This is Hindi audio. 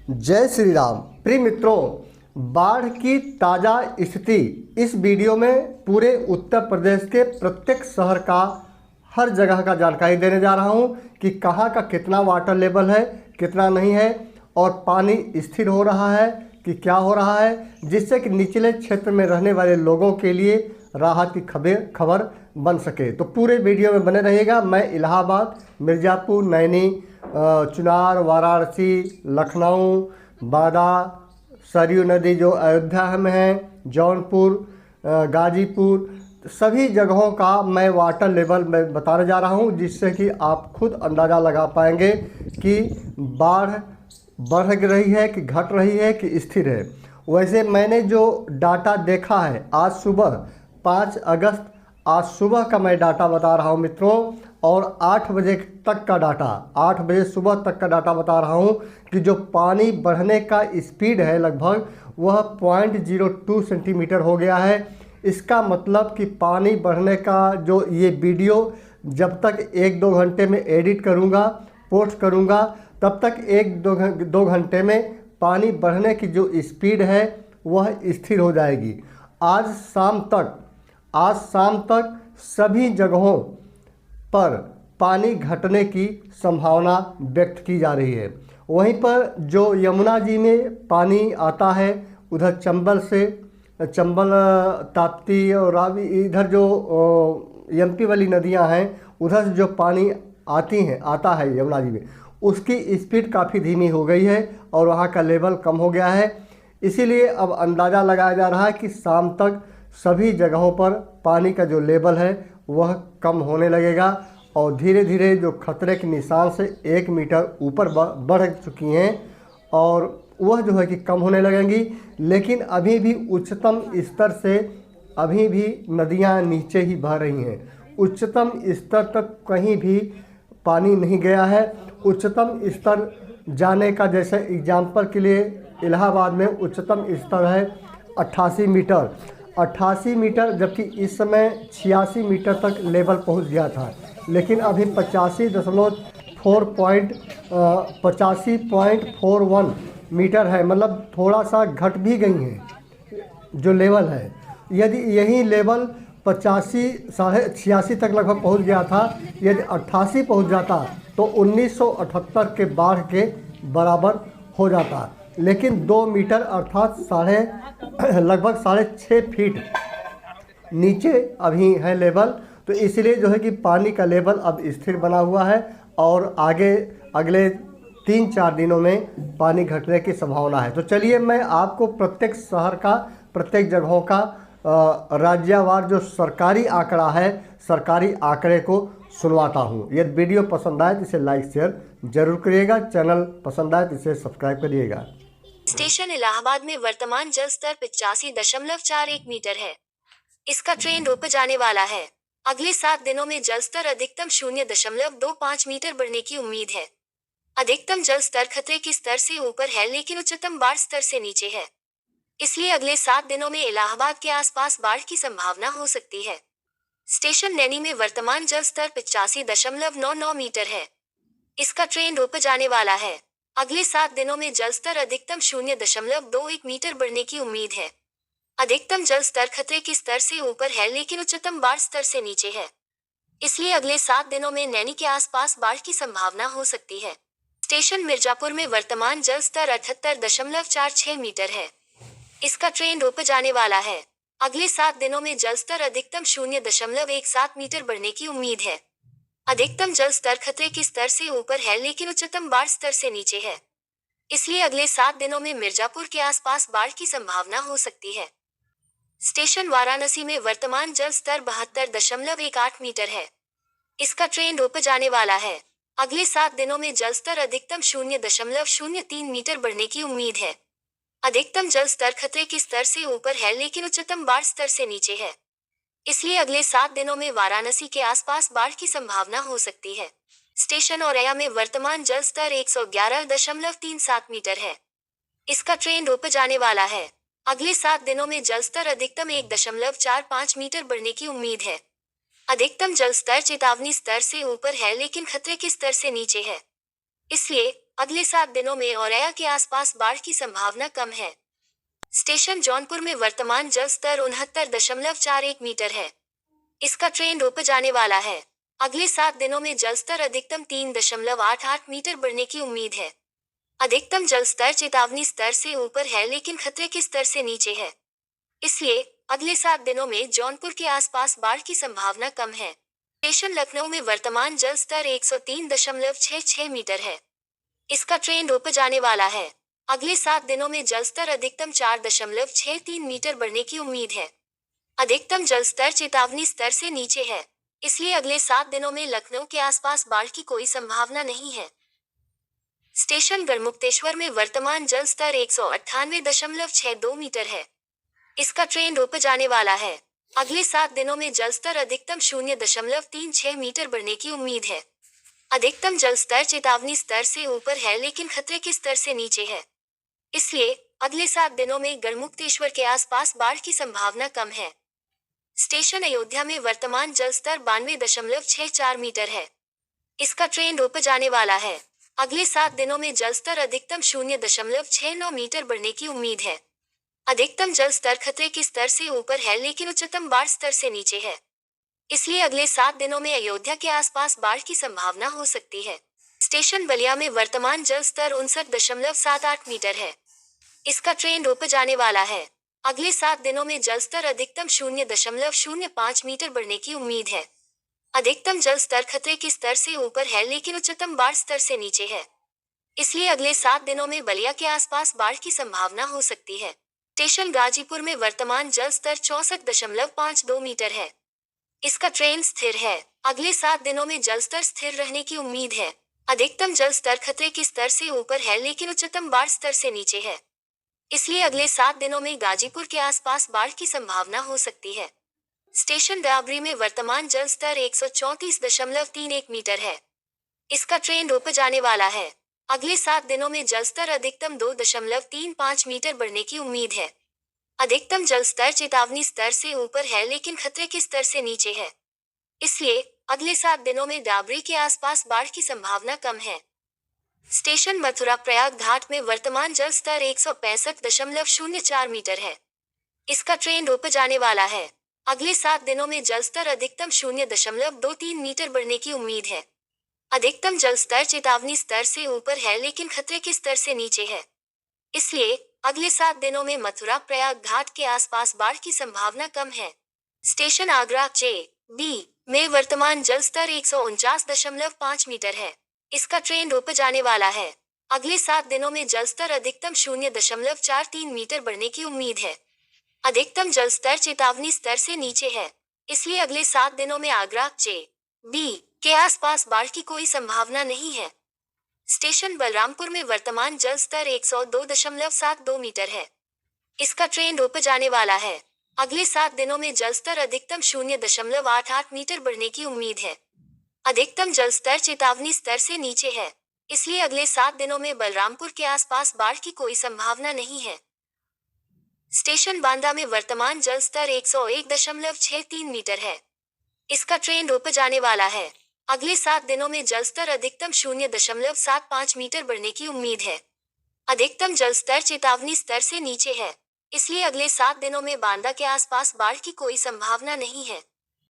जय श्री राम। प्रिय मित्रों, बाढ़ की ताज़ा स्थिति इस वीडियो में पूरे उत्तर प्रदेश के प्रत्येक शहर का, हर जगह का जानकारी देने जा रहा हूं कि कहां का कितना वाटर लेवल है, कितना नहीं है और पानी स्थिर हो रहा है कि क्या हो रहा है, जिससे कि निचले क्षेत्र में रहने वाले लोगों के लिए राहत की खबर बन सके। तो पूरे वीडियो में बने रहिएगा। मैं इलाहाबाद, मिर्ज़ापुर, नैनी, चुनार, वाराणसी, लखनऊ, बांदा, सरयू नदी जो अयोध्या में है, जौनपुर, गाजीपुर, सभी जगहों का मैं वाटर लेवल में बताने जा रहा हूं, जिससे कि आप खुद अंदाज़ा लगा पाएंगे कि बाढ़ बढ़ रही है कि घट रही है कि स्थिर है। वैसे मैंने जो डाटा देखा है आज सुबह 5 अगस्त, आज सुबह का मैं डाटा बता रहा हूं मित्रों, और 8 बजे तक का डाटा, 8 बजे सुबह तक का डाटा बता रहा हूं कि जो पानी बढ़ने का स्पीड है लगभग वह 0.02 सेंटीमीटर हो गया है। इसका मतलब कि पानी बढ़ने का जो ये वीडियो जब तक 1-2 घंटे में एडिट करूंगा, पोस्ट करूंगा, तब तक 1-2 घंटे में पानी बढ़ने की जो स्पीड है वह स्थिर हो जाएगी। आज शाम तक सभी जगहों पर पानी घटने की संभावना व्यक्त की जा रही है। वहीं पर जो यमुना जी में पानी आता है, उधर चंबल से, चंबल, ताप्ती और रावी, इधर जो एमपी वाली नदियां हैं, उधर से जो पानी आता है यमुना जी में, उसकी स्पीड काफ़ी धीमी हो गई है और वहाँ का लेवल कम हो गया है। इसीलिए अब अंदाज़ा लगाया जा रहा है कि शाम तक सभी जगहों पर पानी का जो लेवल है वह कम होने लगेगा और धीरे धीरे जो खतरे के निशान से 1 मीटर ऊपर बढ़ चुकी हैं और वह जो है कि कम होने लगेंगी। लेकिन अभी भी उच्चतम स्तर से अभी भी नदियां नीचे ही बह रही हैं। उच्चतम स्तर तक कहीं भी पानी नहीं गया है। उच्चतम स्तर जाने का, जैसे एग्जाम्पल के लिए इलाहाबाद में उच्चतम स्तर है 88 मीटर, 88 मीटर, जबकि इस समय 86 मीटर तक लेवल पहुंच गया था। लेकिन अभी 85.41 मीटर है, मतलब थोड़ा सा घट भी गई है जो लेवल है। यदि यही लेवल 85-86 तक लगभग पहुंच गया था, यदि 88 पहुंच जाता तो 1978 के बाढ़ के बराबर हो जाता। लेकिन 2 मीटर अर्थात लगभग 6.5 फीट नीचे अभी है लेवल। तो इसलिए जो है कि पानी का लेवल अब स्थिर बना हुआ है और आगे अगले 3-4 दिनों में पानी घटने की संभावना है। तो चलिए मैं आपको प्रत्येक शहर का, प्रत्येक जगहों का राज्यवार जो सरकारी आंकड़ा है, सरकारी आंकड़े को सुनवाता हूँ। यदि वीडियो पसंद आए तो इसे लाइक शेयर जरूर करिएगा। चैनल पसंद आए तो इसे सब्सक्राइब करिएगा। स्टेशन इलाहाबाद में वर्तमान जल स्तर 85.41 मीटर है। इसका ट्रेंड ऊपर जाने वाला है। अगले 7 दिनों में जल स्तर अधिकतम 0.25 मीटर बढ़ने की उम्मीद है। अधिकतम जल स्तर खतरे के स्तर से ऊपर है, लेकिन उच्चतम बाढ़ स्तर से नीचे है। इसलिए अगले 7 दिनों में इलाहाबाद के आसपास बाढ़ की संभावना हो सकती है। स्टेशन नैनी में वर्तमान जल स्तर 85.99 मीटर है। इसका ट्रेंड ऊपर जाने वाला है। अगले 7 दिनों में जल स्तर अधिकतम 0.21 मीटर बढ़ने की उम्मीद है। अधिकतम जल स्तर खतरे के स्तर से ऊपर है, लेकिन उच्चतम बाढ़ स्तर से नीचे है। इसलिए अगले 7 दिनों में नैनी के आसपास बाढ़ की संभावना हो सकती है। स्टेशन मिर्जापुर में वर्तमान जल स्तर 78.46 मीटर है। इसका ट्रेंड ऊपर जाने वाला है। अगले 7 दिनों में जल स्तर अधिकतम 0.17 मीटर बढ़ने की उम्मीद है। अधिकतम जल स्तर खतरे के स्तर से ऊपर है, लेकिन उच्चतम बाढ़ स्तर से नीचे है। इसलिए अगले 7 दिनों में मिर्जापुर के आसपास बाढ़ की संभावना हो सकती है। स्टेशन वाराणसी में वर्तमान जल स्तर 72.18 मीटर है। इसका ट्रेंड ऊपर जाने वाला है। अगले 7 दिनों में जल स्तर अधिकतम 0.03 मीटर बढ़ने की उम्मीद है। अधिकतम जल स्तर खतरे के स्तर से ऊपर है, लेकिन उच्चतम बाढ़ स्तर से नीचे है। इसलिए अगले 7 दिनों में वाराणसी के आसपास बाढ़ की संभावना हो सकती है। स्टेशन औरैया में वर्तमान जल स्तर 111.37 मीटर है। इसका ट्रेंड ऊपर जाने वाला है। अगले 7 दिनों में जल स्तर अधिकतम 1.45 मीटर बढ़ने की उम्मीद है। अधिकतम जल स्तर चेतावनी स्तर से ऊपर है, लेकिन खतरे के स्तर से नीचे है। इसलिए अगले 7 दिनों में औरैया के आसपास बाढ़ की संभावना कम है। स्टेशन जौनपुर में वर्तमान जल स्तर 69.41 मीटर है। इसका ट्रेंड ऊपर जाने वाला है। अगले 7 दिनों में जल स्तर अधिकतम 3.88 मीटर बढ़ने की उम्मीद है। अधिकतम जल स्तर चेतावनी स्तर से ऊपर है लेकिन खतरे के स्तर से नीचे है। इसलिए अगले 7 दिनों में जौनपुर के आसपास बाढ़ की संभावना कम है। स्टेशन लखनऊ में वर्तमान जल स्तर 103.66 मीटर है। इसका ट्रेंड ऊपर जाने वाला है। अगले 7 दिनों में जल स्तर अधिकतम 4.63 मीटर बढ़ने की उम्मीद है। अधिकतम जल स्तर चेतावनी स्तर से नीचे है। इसलिए अगले 7 दिनों में लखनऊ के आसपास बाढ़ की कोई संभावना नहीं है। स्टेशन गढ़मुक्तेश्वर में वर्तमान जल स्तर 198.62 मीटर है। इसका ट्रेंड ऊपर जाने वाला है। अगले 7 दिनों में जल स्तर अधिकतम 0.36 मीटर बढ़ने की उम्मीद है। अधिकतम जल स्तर चेतावनी स्तर से ऊपर है लेकिन खतरे के स्तर से नीचे है। इसलिए अगले 7 दिनों में गढ़मुक्तेश्वर के आसपास बाढ़ की संभावना कम है। स्टेशन अयोध्या में वर्तमान जल स्तर 92.64 मीटर है। इसका ट्रेंड ऊपर जाने वाला है। अगले 7 दिनों में जल स्तर अधिकतम 0.69 मीटर बढ़ने की उम्मीद है। अधिकतम जल स्तर खतरे के स्तर से ऊपर है लेकिन उच्चतम बाढ़ स्तर से नीचे है। इसलिए अगले 7 दिनों में अयोध्या के आसपास बाढ़ की संभावना हो सकती है। स्टेशन बलिया में वर्तमान जल स्तर 59.78 मीटर है। इसका ट्रेंड ऊपर जाने वाला है। अगले 7 दिनों में जल स्तर अधिकतम 0.05 मीटर बढ़ने की उम्मीद है। अधिकतम जल स्तर खतरे के स्तर से ऊपर है लेकिन उच्चतम बाढ़ स्तर से नीचे है। इसलिए अगले 7 दिनों में बलिया के आसपास बाढ़ की संभावना हो सकती है। स्टेशन गाजीपुर में वर्तमान जल स्तर 64.52 मीटर है। इसका ट्रेंड स्थिर है। अगले 7 दिनों में जल स्तर स्थिर रहने की उम्मीद है। अधिकतम जल स्तर खतरे के स्तर से ऊपर है लेकिन उच्चतम बाढ़ स्तर से नीचे है। इसलिए अगले 7 दिनों में गाजीपुर के आसपास बाढ़ की संभावना हो सकती है। स्टेशन डाबरी में वर्तमान जल स्तर 134.31 मीटर है। इसका ट्रेंड ऊपर जाने वाला है। अगले 7 दिनों में जल स्तर अधिकतम 2.35 मीटर बढ़ने की उम्मीद है। अधिकतम जल स्तर चेतावनी स्तर से ऊपर है लेकिन खतरे के स्तर से नीचे है। इसलिए अगले 7 दिनों में डाबरी के आसपास बाढ़ की संभावना कम है। स्टेशन मथुरा प्रयाग घाट में वर्तमान जल स्तर 165.04 मीटर है। इसका ट्रेंड ऊपर जाने वाला है। अगले 7 दिनों में जल स्तर अधिकतम 0.23 मीटर बढ़ने की उम्मीद है। अधिकतम जल स्तर चेतावनी स्तर से ऊपर है लेकिन खतरे के स्तर से नीचे है। इसलिए अगले 7 दिनों में मथुरा प्रयाग घाट के आसपास बाढ़ की संभावना कम है। स्टेशन आगरा बी में वर्तमान जल स्तर 149.5 मीटर है। इसका ट्रेंड ऊपर जाने वाला है। अगले 7 दिनों में जल स्तर अधिकतम 0.43 मीटर बढ़ने की उम्मीद है। अधिकतम जल स्तर चेतावनी स्तर से नीचे है। इसलिए अगले 7 दिनों में आगरा बी के आसपास बाढ़ की कोई संभावना नहीं है। स्टेशन बलरामपुर में वर्तमान जल स्तर 102.72 मीटर है। इसका ट्रेंड ऊपर जाने वाला है। अगले 7 दिनों में जल स्तर अधिकतम 0.88 मीटर बढ़ने की उम्मीद है। अधिकतम जल स्तर चेतावनी स्तर से नीचे है। इसलिए अगले 7 दिनों में बलरामपुर के आसपास बाढ़ की कोई संभावना नहीं है। स्टेशन बांदा में वर्तमान जल स्तर 101.63 मीटर है। इसका ट्रेंड ऊपर जाने वाला है। अगले 7 दिनों में जल स्तर अधिकतम 0.75 मीटर बढ़ने की उम्मीद है। अधिकतम जल स्तर चेतावनी स्तर से नीचे है। इसलिए अगले 7 दिनों में बांदा के आसपास बाढ़ की कोई संभावना नहीं है।